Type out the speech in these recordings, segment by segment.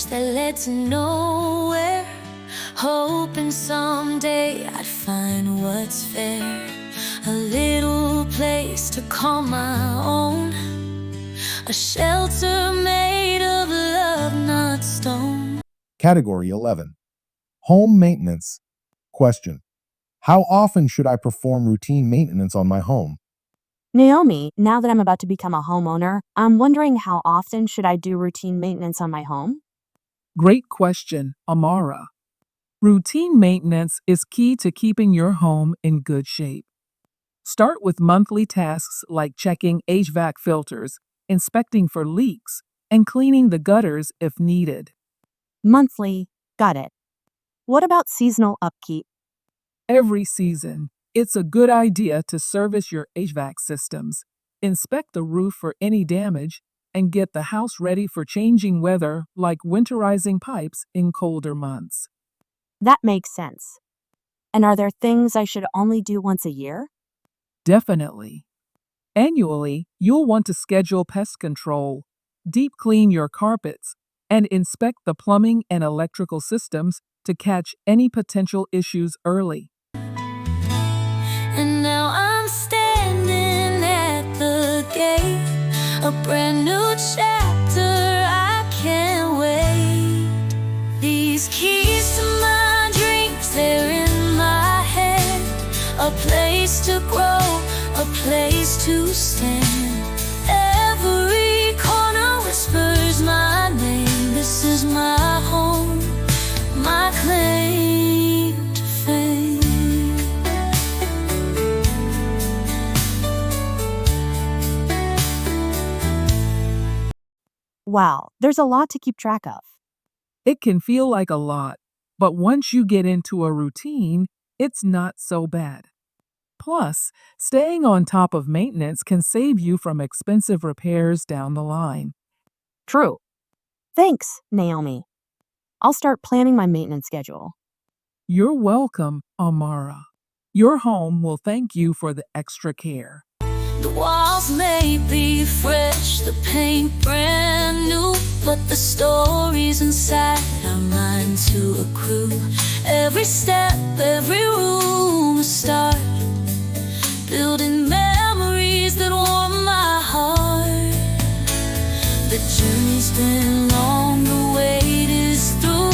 doors that led to nowhere, hoping someday I'd find what's fair. A little place to call my own, a shelter made of love, not stone. Category 11. Home maintenance. Question: how often should I perform routine maintenance on my home? Naomi, now that I'm about to become a homeowner, I'm wondering how often should I do routine maintenance on my home? Great question, Amara. Routine maintenance is key to keeping your home in good shape. Start with monthly tasks like checking HVAC filters, inspecting for leaks, and cleaning the gutters if needed. Monthly, got it. What about seasonal upkeep? Every season, it's a good idea to service your HVAC systems, inspect the roof for any damage, and get the house ready for changing weather like winterizing pipes in colder months. That makes sense. And are there things I should only do once a year? Definitely. Annually, you'll want to schedule pest control, deep clean your carpets, and inspect the plumbing and electrical systems to catch any potential issues early. And now I'm standing at the gate, a brand new chapter, I can't wait. These keys to my dreams, they're in my head. A place to grow, a place to stand. Every corner whispers my name. This is my home, my claim to fame. Wow, there's a lot to keep track of. It can feel like a lot, but once you get into a routine, it's not so bad. Plus, staying on top of maintenance can save you from expensive repairs down the line. True. Thanks, Naomi. I'll start planning my maintenance schedule. You're welcome, Amara. Your home will thank you for the extra care. The walls may be fresh, the paint brand new, but the stories inside are mine to accrue. Every step, every room, a start, building memories that warm my heart. The journey's been long, the wait is through.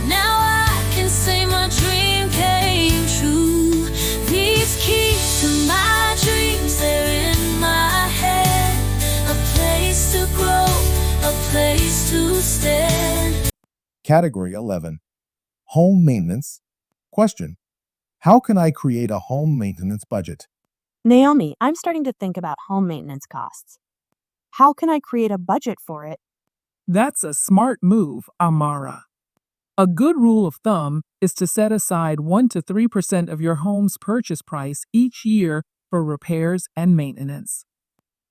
Now I can say my dream came true. These keys to my dreams, they're in my head. A place to grow, a place to stand. Category 11. Home maintenance. Question: how can I create a home maintenance budget? Naomi, I'm starting to think about home maintenance costs. How can I create a budget for it? That's a smart move, Amara. A good rule of thumb is to set aside 1 to 3% of your home's purchase price each year for repairs and maintenance.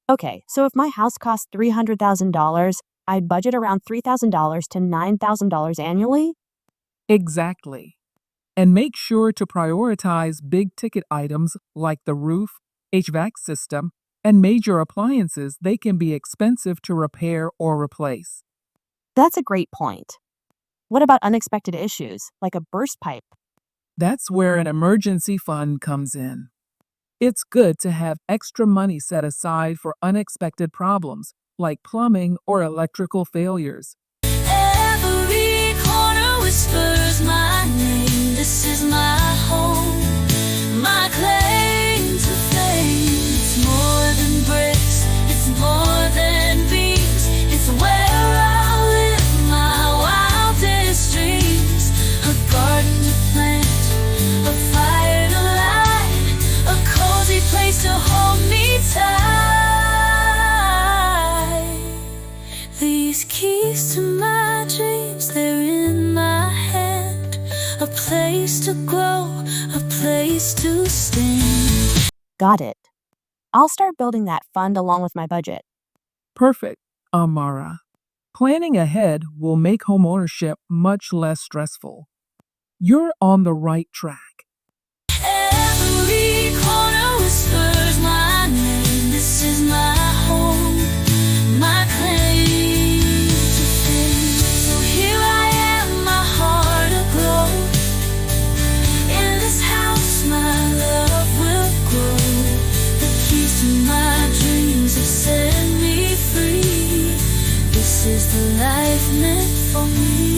Okay, so if my house costs $300,000, I'd budget around $3,000 to $9,000 annually? Exactly. And make sure to prioritize big ticket items like the roof, HVAC system, and major appliances. They can be expensive to repair or replace. That's a great point. What about unexpected issues, like a burst pipe? That's where an emergency fund comes in. It's good to have extra money set aside for unexpected problems like plumbing or electrical failures. Every corner whispers my name. This is my home, my claim to fame. It's more than bricks, it's more than beams. It's where I live my wildest dreams. A garden to plant, a fire to light, a cozy place to hold me tight. These keys to my dreams, they're in my hand. A place to grow, a place to stand. Got it. I'll start building that fund along with my budget. Perfect, Amara. Planning ahead will make homeownership much less stressful. You're on the right track. Every corner whispers my name. This is my home, my claim to fame. So here I was meant for me.